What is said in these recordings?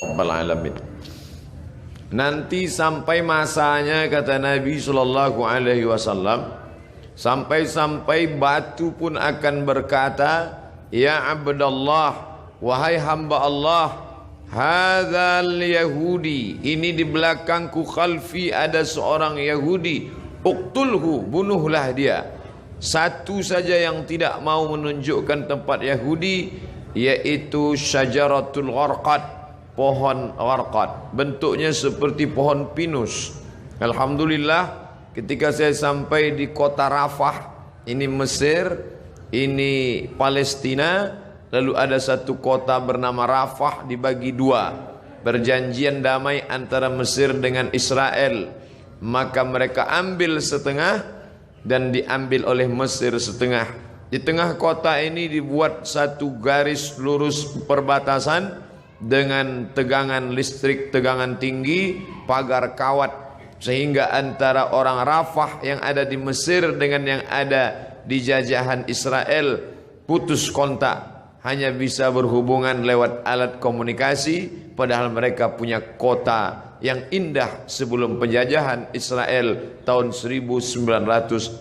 Rabbal alamin. Nanti sampai masanya, kata Nabi sallallahu alaihi wasallam, sampai-sampai batu pun akan berkata, ya Abdallah, wahai hamba Allah, hadzal Yahudi, ini di belakangku khalfi ada seorang Yahudi, uqtulhu, bunuhlah dia. Satu saja yang tidak mau menunjukkan tempat Yahudi, yaitu syajaratul gharqad, pohon gharqad, bentuknya seperti pohon pinus. Alhamdulillah, ketika saya sampai di kota Rafah, ini Mesir, ini Palestina, lalu ada satu kota bernama Rafah dibagi dua, perjanjian damai antara Mesir dengan Israel, maka mereka ambil setengah dan diambil oleh Mesir setengah. Di tengah kota ini dibuat satu garis lurus perbatasan dengan tegangan listrik, tegangan tinggi, pagar kawat, sehingga antara orang Rafah yang ada di Mesir dengan yang ada di jajahan Israel putus kontak, hanya bisa berhubungan lewat alat komunikasi, padahal mereka punya kota yang indah sebelum penjajahan Israel tahun 1946.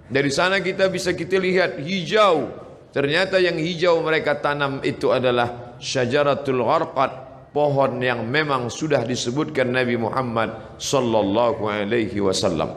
Dari sana kita lihat hijau. Ternyata yang hijau mereka tanam itu adalah syajaratul gharqad, pohon yang memang sudah disebutkan Nabi Muhammad sallallahu alaihi wasallam.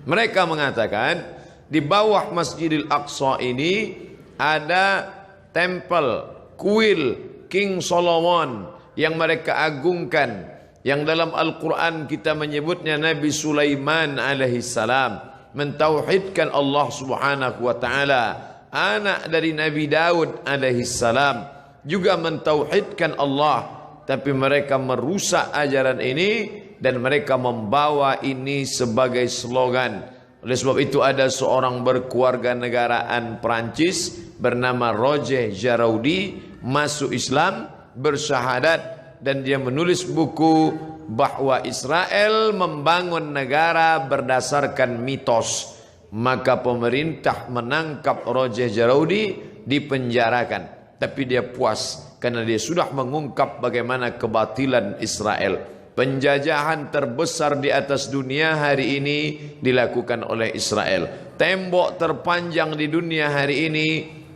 Mereka mengatakan di bawah Masjidil Aqsa ini ada tempel kuil King Solomon yang mereka agungkan, yang dalam Al-Quran kita menyebutnya Nabi Sulaiman alaihissalam mentauhidkan Allah subhanahu wa ta'ala, anak dari Nabi Daud alaihissalam juga mentauhidkan Allah, tapi mereka merusak ajaran ini dan mereka membawa ini sebagai slogan. Oleh sebab itu ada seorang berkeluarga negaraan Perancis bernama Roger Jaraudi masuk Islam, bersyahadat, dan dia menulis buku bahwa Israel membangun negara berdasarkan mitos. Maka pemerintah menangkap Roger Jaraudi, dipenjarakan, tapi dia puas karena dia sudah mengungkap bagaimana kebatilan Israel. Penjajahan terbesar di atas dunia hari ini dilakukan oleh Israel. Tembok terpanjang di dunia hari ini,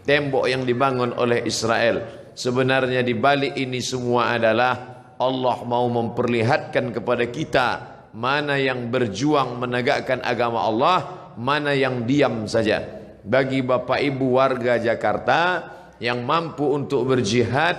tembok yang dibangun oleh Israel. Sebenarnya di balik ini semua adalah Allah mau memperlihatkan kepada kita mana yang berjuang menegakkan agama Allah, mana yang diam saja. Bagi Bapak Ibu warga Jakarta yang mampu untuk berjihad,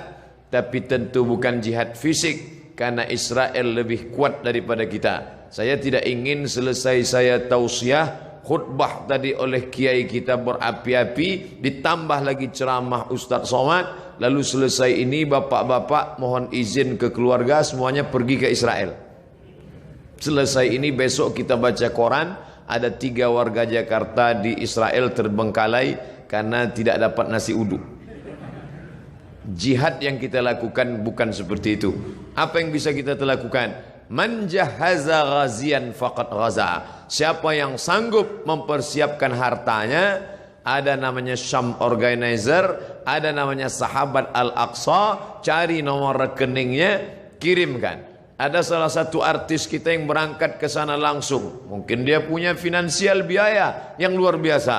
tapi tentu bukan jihad fisik, karena Israel lebih kuat daripada kita. Saya tidak ingin selesai saya tausiah khutbah tadi oleh kiai kita berapi-api, ditambah lagi ceramah Ustaz Somad, lalu selesai ini bapak-bapak mohon izin ke keluarga semuanya pergi ke Israel. Selesai ini besok kita baca koran, ada 3 warga Jakarta di Israel terbengkalai karena tidak dapat nasi uduk. Jihad yang kita lakukan bukan seperti itu. Apa yang bisa kita lakukan? Man jahaza ghazian faqad ghaza. Siapa yang sanggup mempersiapkan hartanya, ada namanya Syam Organizer, ada namanya Sahabat Al-Aqsa, cari nomor rekeningnya, kirimkan. Ada salah satu artis kita yang berangkat ke sana langsung. Mungkin dia punya finansial biaya yang luar biasa.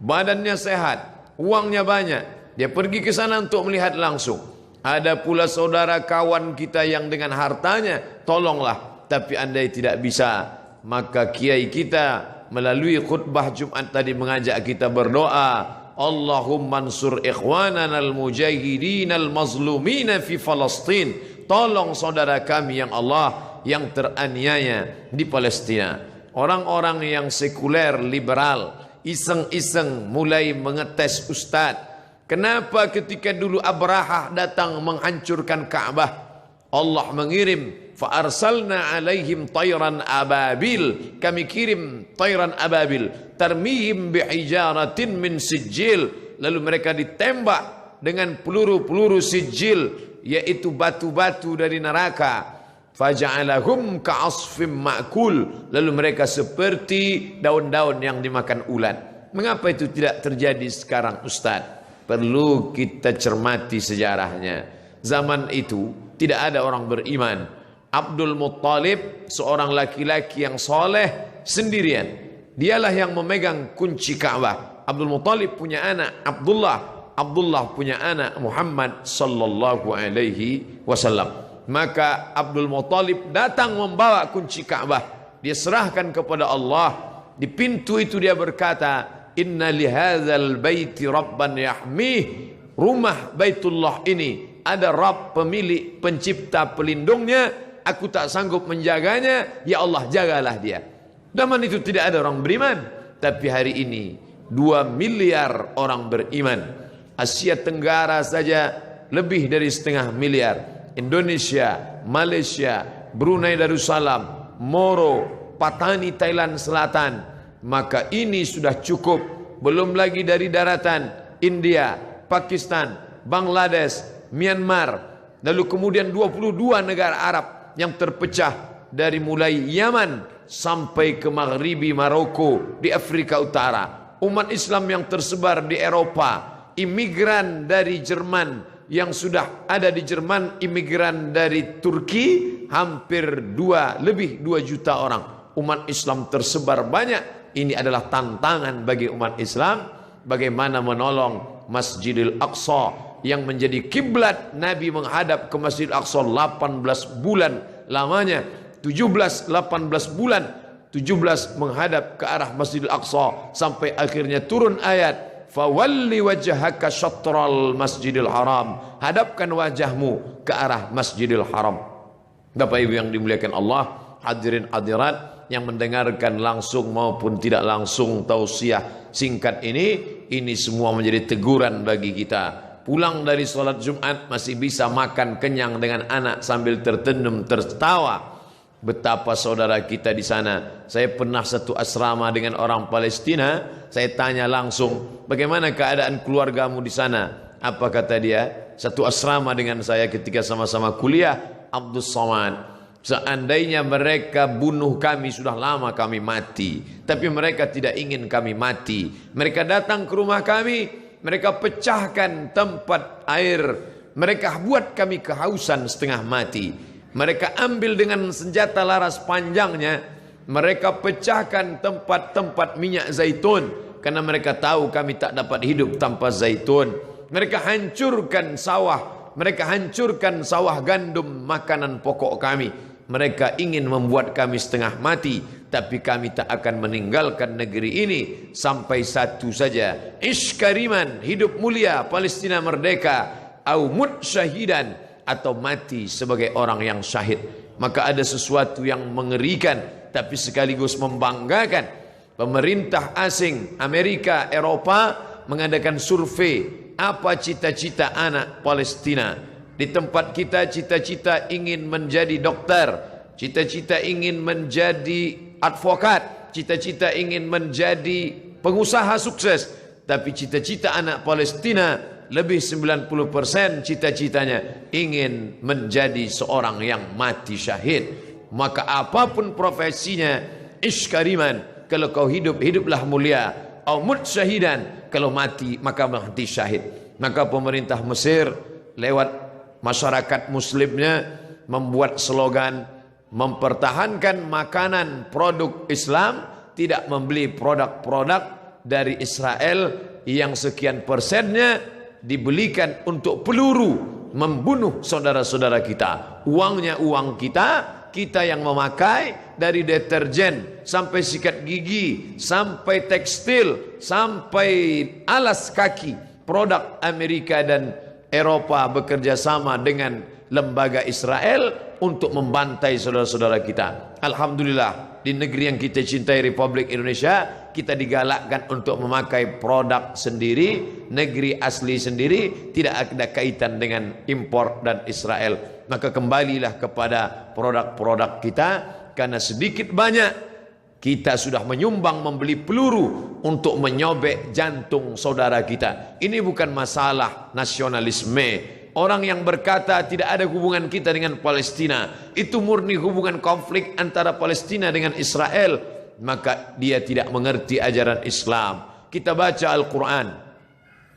Badannya sehat, uangnya banyak. Dia pergi ke sana untuk melihat langsung. Ada pula saudara kawan kita yang dengan hartanya, tolonglah. Tapi andai tidak bisa, maka kiai kita melalui khutbah Jumat tadi mengajak kita berdoa, Allahumma ansur ikhwanana al-mujahidin al-mazlumina fi Palestin. Tolong saudara kami yang Allah yang teraniaya di Palestina. Orang-orang yang sekuler, liberal, iseng-iseng mulai mengetes ustaz. Kenapa ketika dulu Abrahah datang menghancurkan Ka'bah, Allah mengirim fa'arsalna alaihim tayran ababil, kami kirim tayran ababil tarmihim bihijaratin min sijil, lalu mereka ditembak dengan peluru-peluru sijil, yaitu batu-batu dari neraka. Faja'alahum ka'asfim ma'kul, lalu mereka seperti daun-daun yang dimakan ulat. Mengapa itu tidak terjadi sekarang Ustaz? Perlu kita cermati sejarahnya. Zaman itu tidak ada orang beriman. Abdul Muttalib seorang laki-laki yang soleh sendirian. Dialah yang memegang kunci Ka'bah. Abdul Muttalib punya anak Abdullah. Abdullah punya anak Muhammad sallallahu alaihi wasallam. Maka Abdul Muttalib datang membawa kunci Ka'bah. Dia serahkan kepada Allah. Di pintu itu dia berkata, "Inna lihadzal baiti rabban yahmih." Rumah Baitullah ini ada Rabb, pemilik, pencipta, pelindungnya. Aku tak sanggup menjaganya. Ya Allah, jagalah dia. Zaman itu tidak ada orang beriman. Tapi hari ini 2 miliar orang beriman. Asia Tenggara saja lebih dari 1,5 miliar. Indonesia, Malaysia, Brunei Darussalam, Moro, Patani Thailand Selatan. Maka ini sudah cukup. Belum lagi dari daratan India, Pakistan, Bangladesh, Myanmar, lalu kemudian 22 negara Arab yang terpecah dari mulai Yaman sampai ke Maghribi Maroko di Afrika Utara. Umat Islam yang tersebar di Eropa, imigran dari Jerman yang sudah ada di Jerman, imigran dari Turki hampir lebih 2 juta orang. Umat Islam tersebar banyak. Ini adalah tantangan bagi umat Islam bagaimana menolong Masjidil Aqsa yang menjadi kiblat Nabi menghadap ke Masjidil Aqsa 18 bulan lamanya. 18 bulan 17 menghadap ke arah Masjidil Aqsa sampai akhirnya turun ayat, "Fawalli wajhaka syatral Masjidil Haram." Hadapkan wajahmu ke arah Masjidil Haram. Bapak Ibu yang dimuliakan Allah, hadirin hadirat yang mendengarkan langsung maupun tidak langsung tausiah singkat ini semua menjadi teguran bagi kita. Pulang dari sholat Jumat masih bisa makan kenyang dengan anak sambil tertendum tertawa. Betapa saudara kita di sana. Saya pernah satu asrama dengan orang Palestina. Saya tanya langsung, bagaimana keadaan keluargamu di sana? Apa kata dia? Satu asrama dengan saya ketika sama-sama kuliah. Abdul Somad. Seandainya mereka bunuh kami, sudah lama kami mati. Tapi mereka tidak ingin kami mati. Mereka datang ke rumah kami, mereka pecahkan tempat air. Mereka buat kami kehausan setengah mati. Mereka ambil dengan senjata laras panjangnya. Mereka pecahkan tempat-tempat minyak zaitun. Karena mereka tahu kami tak dapat hidup tanpa zaitun. Mereka hancurkan sawah. Mereka hancurkan sawah gandum, makanan pokok kami. Mereka ingin membuat kami setengah mati, tapi kami tak akan meninggalkan negeri ini sampai satu saja. Ishkariman, hidup mulia, Palestina merdeka, au mut syahidan, atau mati sebagai orang yang syahid. Maka ada sesuatu yang mengerikan tapi sekaligus membanggakan. Pemerintah asing Amerika, Eropa mengadakan survei apa cita-cita anak Palestina. Di tempat kita cita-cita ingin menjadi dokter, cita-cita ingin menjadi advokat, cita-cita ingin menjadi pengusaha sukses. Tapi cita-cita anak Palestina lebih 90% cita-citanya ingin menjadi seorang yang mati syahid. Maka apapun profesinya, ishkariman, kalau kau hidup, hiduplah mulia. Au mut syahidan, kalau mati maka mati syahid. Maka pemerintah Mesir lewat masyarakat muslimnya membuat slogan mempertahankan makanan produk Islam, tidak membeli produk-produk dari Israel yang sekian persennya dibelikan untuk peluru membunuh saudara-saudara kita. Uangnya uang kita, kita yang memakai, dari deterjen sampai sikat gigi, sampai tekstil, sampai alas kaki. Produk Amerika dan Eropa bekerja sama dengan lembaga Israel untuk membantai saudara-saudara kita. Alhamdulillah, di negeri yang kita cintai, Republik Indonesia, kita digalakkan untuk memakai produk sendiri, negeri asli sendiri, tidak ada kaitan dengan impor dan Israel. Maka kembalilah kepada produk-produk kita, karena sedikit banyak kita sudah menyumbang membeli peluru untuk menyobek jantung saudara kita. Ini bukan masalah nasionalisme. Orang yang berkata tidak ada hubungan kita dengan Palestina, itu murni hubungan konflik antara Palestina dengan Israel, maka dia tidak mengerti ajaran Islam. Kita baca Al-Quran,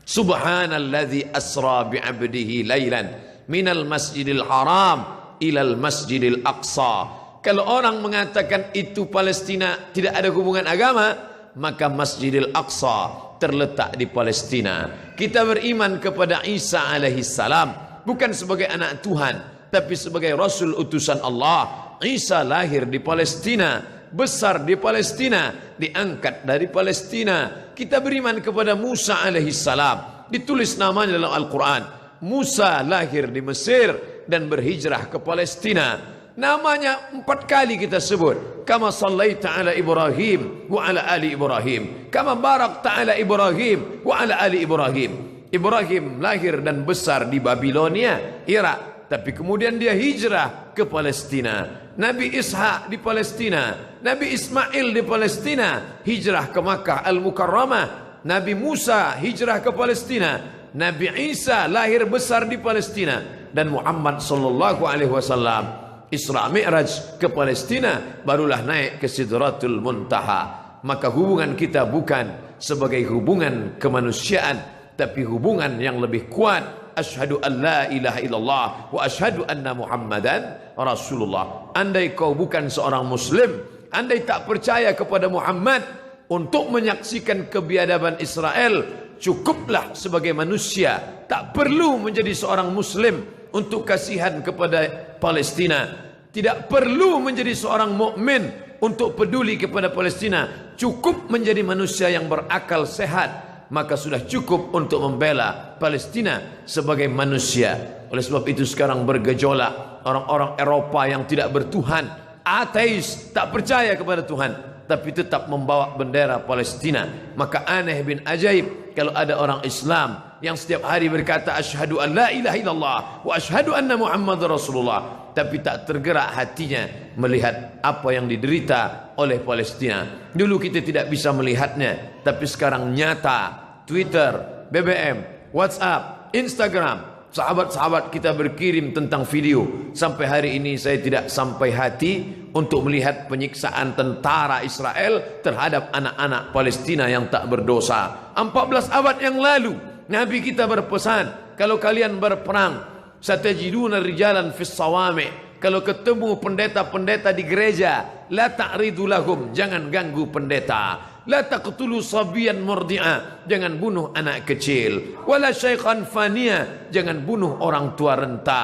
Subhanalladzi asra bi'abdihi laylan minal masjidil haram ilal masjidil aqsa. Kalau orang mengatakan itu Palestina tidak ada hubungan agama, maka Masjidil Aqsa terletak di Palestina. Kita beriman kepada Isa alaihissalam bukan sebagai anak Tuhan, tapi sebagai Rasul utusan Allah. Isa lahir di Palestina, besar di Palestina, diangkat dari Palestina. Kita beriman kepada Musa alaihissalam, ditulis namanya dalam Al-Quran. Musa lahir di Mesir dan berhijrah ke Palestina. Namanya 4 kali kita sebut. Kama sallaita ala Ibrahim wa ala ali Ibrahim. Kama barakta ala Ibrahim wa ala ali Ibrahim. Ibrahim lahir dan besar di Babilonia, Irak, tapi kemudian dia hijrah ke Palestina. Nabi Ishak di Palestina, Nabi Ismail di Palestina, hijrah ke Makkah Al-Mukarramah. Nabi Musa hijrah ke Palestina, Nabi Isa lahir besar di Palestina, dan Muhammad sallallahu alaihi wasallam Isra Mi'raj ke Palestina, barulah naik ke Sidratul Muntaha. Maka hubungan kita bukan sebagai hubungan kemanusiaan, tapi hubungan yang lebih kuat. Asyhadu an la ilaha illallah wa asyhadu anna Muhammadan Rasulullah. Andai kau bukan seorang muslim, andai tak percaya kepada Muhammad untuk menyaksikan kebiadaban Israel, cukuplah sebagai manusia, tak perlu menjadi seorang muslim untuk kasihan kepada Palestina. Tidak perlu menjadi seorang mukmin untuk peduli kepada Palestina. Cukup menjadi manusia yang berakal sehat, maka sudah cukup untuk membela Palestina sebagai manusia. Oleh sebab itu sekarang bergejolak orang-orang Eropa yang tidak bertuhan, ateis, tak percaya kepada Tuhan, tapi tetap membawa bendera Palestina. Maka aneh bin ajaib kalau ada orang Islam yang setiap hari berkata asyhadu an la ilaha illallah wa asyhadu anna Muhammadar Rasulullah, tapi tak tergerak hatinya melihat apa yang diderita oleh Palestina. Dulu kita tidak bisa melihatnya, tapi sekarang nyata. Twitter, BBM, WhatsApp, Instagram, sahabat-sahabat kita berkirim tentang video. Sampai hari ini saya tidak sampai hati untuk melihat penyiksaan tentara Israel terhadap anak-anak Palestina yang tak berdosa. 14 abad yang lalu Nabi kita berpesan, kalau kalian berperang, satajiduna rijalan fis sawami', kalau ketemu pendeta-pendeta di gereja, la ta'ridu lahum, jangan ganggu pendeta. La taqtulu sabiyan murdi'a, jangan bunuh anak kecil. Wala syaikhan faniya, jangan bunuh orang tua renta.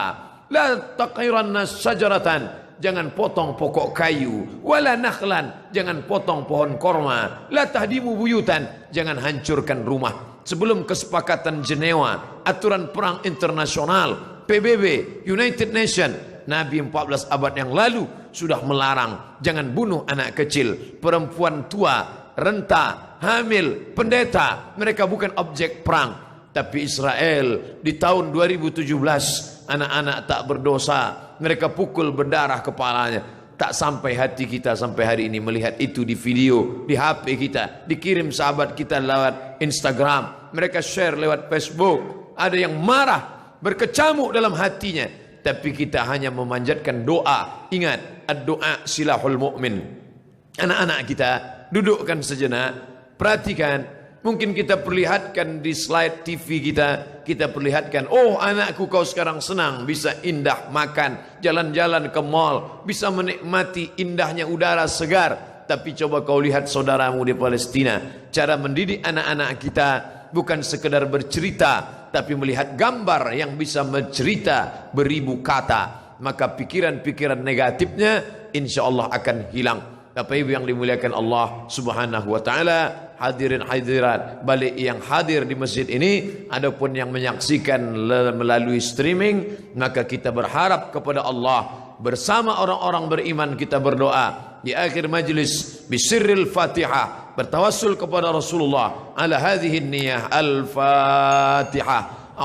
La taqiranna syajaratan, jangan potong pokok kayu. Wala nakhlan, jangan potong pohon korma. La tahdimu buyutan, jangan hancurkan rumah. Sebelum kesepakatan Jenewa, aturan perang internasional, PBB, United Nations, Nabi 14 abad yang lalu sudah melarang jangan bunuh anak kecil, perempuan tua, renta, hamil, pendeta. Mereka bukan objek perang. Tapi Israel di tahun 2017, anak-anak tak berdosa, mereka pukul berdarah kepalanya. Tak sampai hati kita sampai hari ini melihat itu di video, di HP kita, dikirim sahabat kita lewat Instagram, mereka share lewat Facebook. Ada yang marah, berkecamuk dalam hatinya, tapi kita hanya memanjatkan doa. Ingat, ad-doa silahul mu'min. Anak-anak kita dudukkan sejenak, perhatikan. Mungkin kita perlihatkan di slide TV kita perlihatkan, oh anakku kau sekarang senang, bisa indah makan, jalan-jalan ke mall, bisa menikmati indahnya udara segar. Tapi coba kau lihat saudaramu di Palestina, cara mendidik anak-anak kita bukan sekedar bercerita, tapi melihat gambar yang bisa mencerita beribu kata. Maka pikiran-pikiran negatifnya insya Allah akan hilang. Bapak Ibu yang dimuliakan Allah Subhanahu wa taala, hadirin hadirat balik yang hadir di masjid ini, adapun yang menyaksikan melalui streaming, maka kita berharap kepada Allah bersama orang-orang beriman. Kita berdoa di akhir majlis bisirril Fatihah, bertawassul kepada Rasulullah ala hadhihi niyah al-Fatihah.